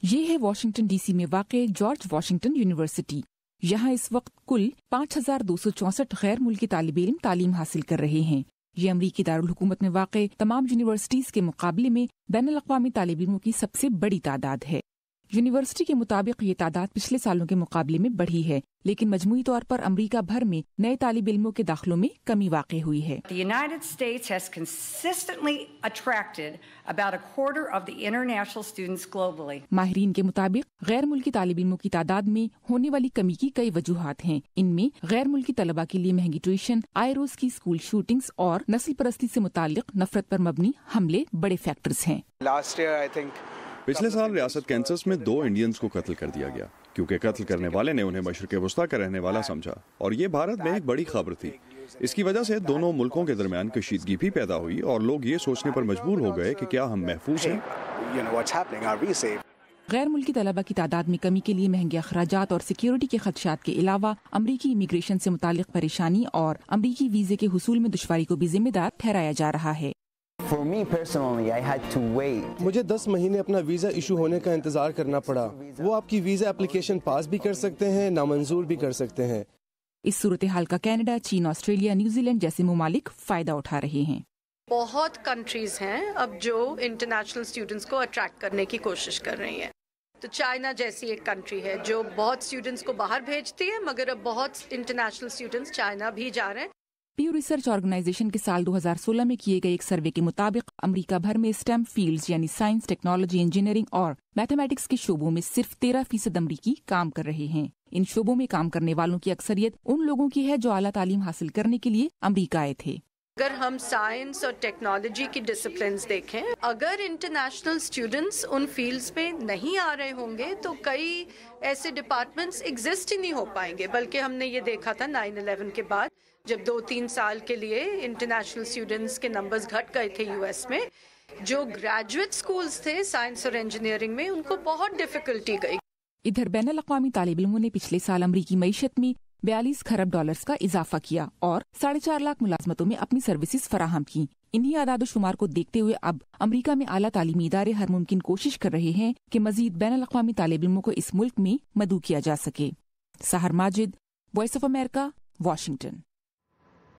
یہ ہے Washington D C میں واقع جارج واشنگٹن یونیورسٹی. یہاں اس وقت کل 5264 غیر ملکی طالب علم تعلیم حاصل کر رہے ہیں. یہ امریکی دارالحکومت میں واقع تمام یونیورسٹیز کے مقابلے میں بین الاقوامی طالب علموں کی سب سے بڑی تعداد ہے. یونیورسٹی کے مطابق یہ تعداد پچھلے سالوں کے مقابلے میں بڑھی ہے، لیکن مجموعی طور پر امریکہ بھر میں نئے طالب علموں کے داخلوں میں کمی واقع ہوئی ہے. The United States has consistently attracted about a quarter of the international students globally. ماہرین کے مطابق غیر ملکی طالب علموں کی تعداد میں ہونے والی کمی کی کئی وجوہات ہیں. ان میں غیر ملکی طلباء کے لیے مہنگی ٹیوشن، آئے روز کی اسکول شوٹنگز اور نسل پرستی سے متعلق نفرت پر مبنی حملے بڑے فیکٹرز ہیں. پچھلے سال ریاست کینسس میں 2 انڈینز کو قتل کر دیا گیا کیونکہ قتل کرنے والے نے انہیں مشرق وسطیٰ کا رہنے والا سمجھا، اور یہ بھارت میں ایک بڑی خبر تھی. اس کی وجہ سے دونوں ملکوں کے درمیان کشیدگی بھی پیدا ہوئی اور لوگ یہ سوچنے پر مجبور ہو گئے کہ کیا ہم محفوظ ہیں. غیر ملکی طلباء کی تعداد میں کمی کے لیے مہنگے اخراجات اور سیکیورٹی کے خدشات کے علاوہ امریکی امیگریشن سے متعلق پریشانی اور امریکی ویزے کے حصول میں دشواری کو بھی ذمہ دار ٹھہرایا جا رہا ہے. مجھے 10 مہینے اپنا ویزا ایشو ہونے کا انتظار کرنا پڑا. وہ آپ کی ویزا اپلیکیشن پاس بھی کر سکتے ہیں، نامنظور بھی کر سکتے ہیں. اس صورتحال کا کینیڈا، چین، آسٹریلیا، نیوزی لینڈ جیسے ممالک فائدہ اٹھا رہے ہیں. بہت کنٹریز ہیں اب جو انٹرنیشنل اسٹوڈنٹس کو اٹریکٹ کرنے کی کوشش کر رہی ہیں. تو چائنا جیسی ایک کنٹری ہے جو بہت اسٹوڈنٹس کو باہر بھیجتی ہے، مگر اب بہت انٹرنیشنل اسٹوڈنٹس چائنا بھی جا رہے ہیں. پیو ریسرچ آرگنائزیشن کے سال 2016 میں کیے گئے ایک سروے کے مطابق امریکہ بھر میں اسٹیم فیلڈز یعنی سائنس، ٹیکنالوجی، انجینئرنگ اور میتھمیٹکس کے شعبوں میں صرف 13% امریکی کام کر رہے ہیں. ان شعبوں میں کام کرنے والوں کی اکثریت ان لوگوں کی ہے جو اعلیٰ تعلیم حاصل کرنے کے لیے امریکہ آئے تھے. اگر ہم سائنس اور ٹیکنالوجی کی ڈسپلنز دیکھیں، اگر انٹرنیشنل اسٹوڈنٹس ان فیلڈز میں نہیں آ رہے ہوں گے تو کئی ایسے ڈپارٹمنٹس ایگزسٹ ہی نہیں ہو پائیں گے. بلکہ ہم نے یہ دیکھا تھا 9/11 کے بعد جب 2-3 سال کے لیے انٹرنیشنل اسٹوڈنٹس کے نمبرز گھٹ گئے تھے یو ایس میں، جو گریجویٹ سکولز تھے سائنس اور انجینئرنگ میں ان کو بہت ڈیفیکلٹی گئی. ادھر بین الاقوامی طالب علموں نے پچھلے سال امریکی معیشت میں $42 کھرب کا اضافہ کیا اور 4.5 لاکھ ملازمتوں میں اپنی سروسز فراہم کی. انہی اعداد و شمار کو دیکھتے ہوئے اب امریکہ میں اعلیٰ تعلیمی ادارے ہر ممکن کوشش کر رہے ہیں کہ مزید بین الاقوامی طالب علموں کو اس ملک میں مدعو کیا جا سکے. Sahar Majid, Voice of America, Washington.